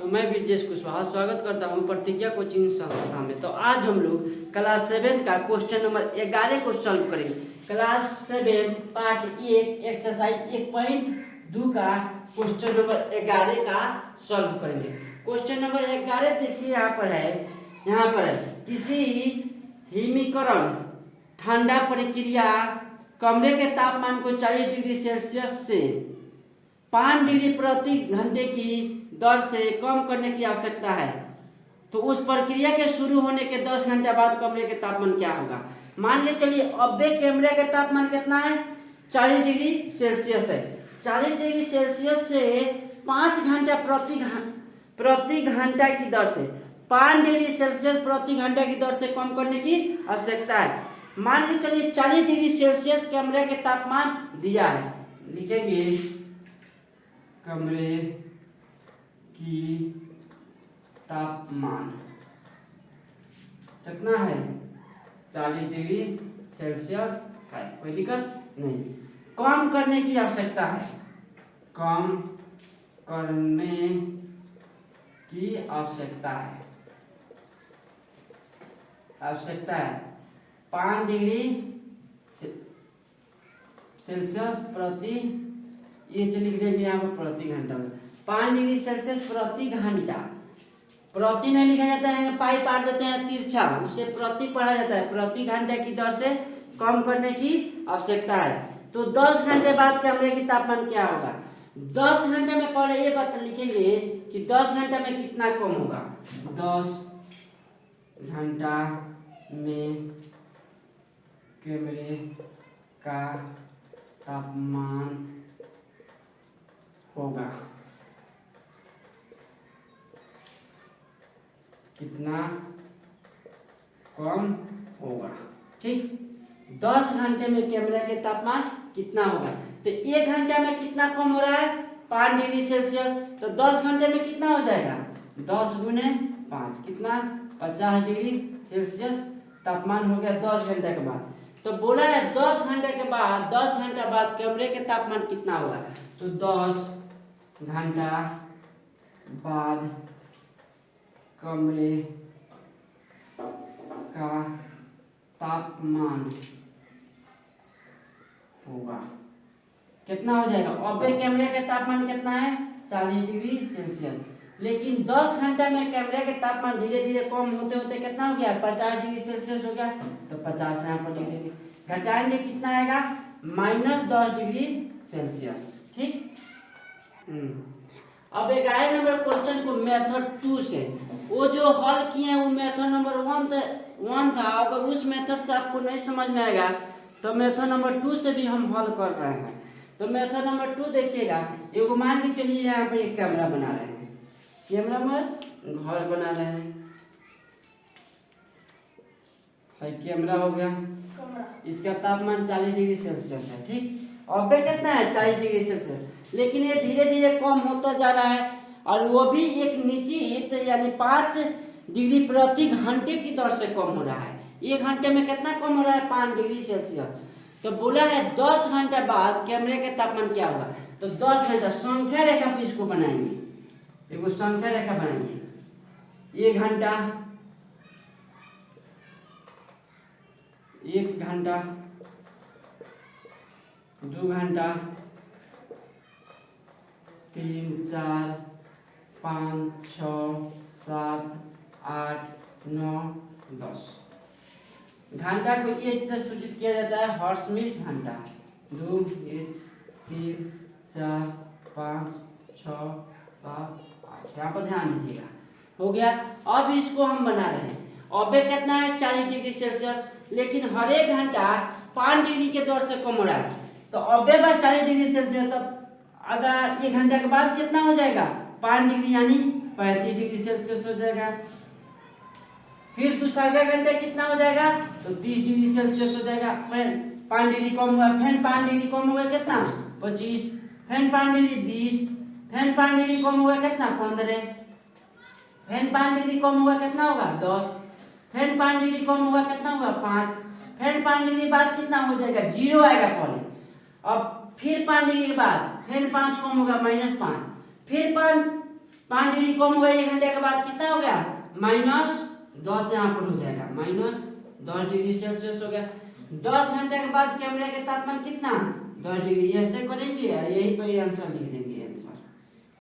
तो मैं ब्रजेश कुशवाहा स्वागत करता हूं प्रतिज्ञा कोचिंग संस्था में। तो आज हम लोग क्लास 7 का क्वेश्चन नंबर 11 को सॉल्व करेंगे। क्लास 7 पार्ट 1 एक्सरसाइज 1.2 का क्वेश्चन नंबर 11 का सॉल्व करेंगे। क्वेश्चन नंबर 11 देखिए यहाँ पर है किसी हिमीकरण ठंडा प्रक्रिया कमरे के तापमान को 40 डिग्री सेल्सियस से 5 डिग्री प्रति घंटे की दर से कम करने की आवश्यकता है। तो उस प्रक्रिया के शुरू होने के 10 घंटे बाद कमरे के तापमान क्या होगा। मान के चलिए अबे कमरे का तापमान कितना है, 40 डिग्री सेल्सियस है। 40 डिग्री सेल्सियस से 5 घंटा प्रति घंटा की दर से 5 डिग्री सेल्सियस प्रति घंटा की दर से कम करने की आवश्यकता है। मान के चलिए 40 डिग्री सेल्सियस कमरे के तापमान दिया है, लिखेंगे कमरे की तापमान कितना है, 40 डिग्री सेल्सियस है, कोई दिक्कत नहीं। कम करने की आवश्यकता है, कम करने की आवश्यकता है 5 डिग्री सेल्सियस प्रति, ये लिख देंगे यहाँ पर प्रति घंटा में 5 डिग्री सेल्सियस प्रति घंटा। प्रति नहीं लिखा जाता है, पाई पार देते हैं तिरछा, उसे प्रति पढ़ा जाता है। प्रति घंटे की दर से कम करने की आवश्यकता है। तो 10 घंटे बाद कमरे की तापमान क्या होगा। 10 घंटे में पहले ये बात लिखेंगे कि 10 घंटे में कितना कम होगा। 10 घंटा में कमरे का तापमान होगा कितना कम होगा, ठीक। 10 घंटे में कमरे के तापमान कितना होगा। तो 1 घंटे में कितना कम हो रहा है, 5 डिग्री सेल्सियस। तो 10 घंटे में कितना हो जाएगा, 10 गुने 5 कितना, 50 डिग्री सेल्सियस तापमान हो गया 10 घंटे के बाद। तो बोला है 10 घंटे के बाद, 10 घंटे बाद कमरे के तापमान कितना होगा। तो 10 घंटा बाद कमरे का तापमान होगा कितना हो जाएगा। अबे कमरे के तापमान कितना है, 40 डिग्री सेल्सियस। लेकिन 10 घंटे में कमरे के तापमान धीरे धीरे कम होते होते कितना हो गया, 50 डिग्री सेल्सियस हो गया। तो 50 यहाँ पर लिख देंगे, घटाएंगे कितना आएगा, -10 डिग्री सेल्सियस, ठीक। अब 11 नंबर क्वेश्चन को मेथड 2 से, वो जो हल किए हैं वो मेथड नंबर 1 था। अगर उस मेथड से आपको नहीं समझ में आएगा तो मेथड नंबर 2 से भी हम हल कर रहे हैं। तो मेथड नंबर 2 देखिएगा, एगो मान के चलिए यहाँ पे एक कैमरा बना रहे हैं, कैमरा में घर बना रहे हैं, कैमरा हो गया, इसका तापमान 40 डिग्री सेल्सियस है, ठीक। अबे कितना है, 40 डिग्री सेल्सियस। लेकिन ये धीरे धीरे कम होता जा रहा है और वो भी एक निश्चित यानी 5 डिग्री प्रति घंटे की दर से कम हो रहा है। 1 घंटे में कितना कम हो रहा है, 5 डिग्री सेल्सियस। तो बोला है 10 घंटे बाद कमरे के तापमान क्या होगा। तो 10 घंटा संख्या रेखा पे इसको बनाएंगे, देखो संख्या रेखा बनाएंगे। 1 घंटा, 1 घंटा, 2 घंटा, 3, 4, 5, 6, 7, 8, 9, 10। घंटा को ये से सूचित किया जाता है हर्ट्ज घंटा। 2, 3, 4, 5, 6, 7, 8, यहाँ पर ध्यान दीजिएगा, हो गया। अब इसको हम बना रहे हैं। अबे कितना है, 40 डिग्री सेल्सियस। लेकिन हर एक घंटा 5 डिग्री के दर से कम हो रहा है। तो अबे बाद 40 डिग्री सेल्सियस, तब अगर 1 घंटे के बाद कितना हो जाएगा, 5 डिग्री यानी 35 डिग्री सेल्सियस हो जाएगा। फिर दूसरा घंटे कितना हो जाएगा, तो 30 डिग्री सेल्सियस हो जाएगा। 5 डिग्री कम हुआ, फिर 5 डिग्री कम हुआ कितना, 25, फिर 5 डिग्री 20, फिर 5 डिग्री कम हुआ कितना, 15, फिर 5 डिग्री कम हुआ कितना होगा, 10, फिर 5 डिग्री कम हुआ कितना हुआ, 5, फिर 5 डिग्री बाद कितना हो जाएगा, 0 आएगा पहले। अब फिर 5 डिग्री के बाद फिर 5 कम होगा, -5, फिर 5 5 डिग्री कम हो गया 1 घंटे के बाद, कितना हो गया -10 यहाँ पर हो जाएगा, -10 डिग्री सेल्सियस हो गया। 10 घंटे के बाद कैमरे के तापमान कितना 10 डिग्री, ऐसे करेंगे और यही पर आंसर लिख देंगे।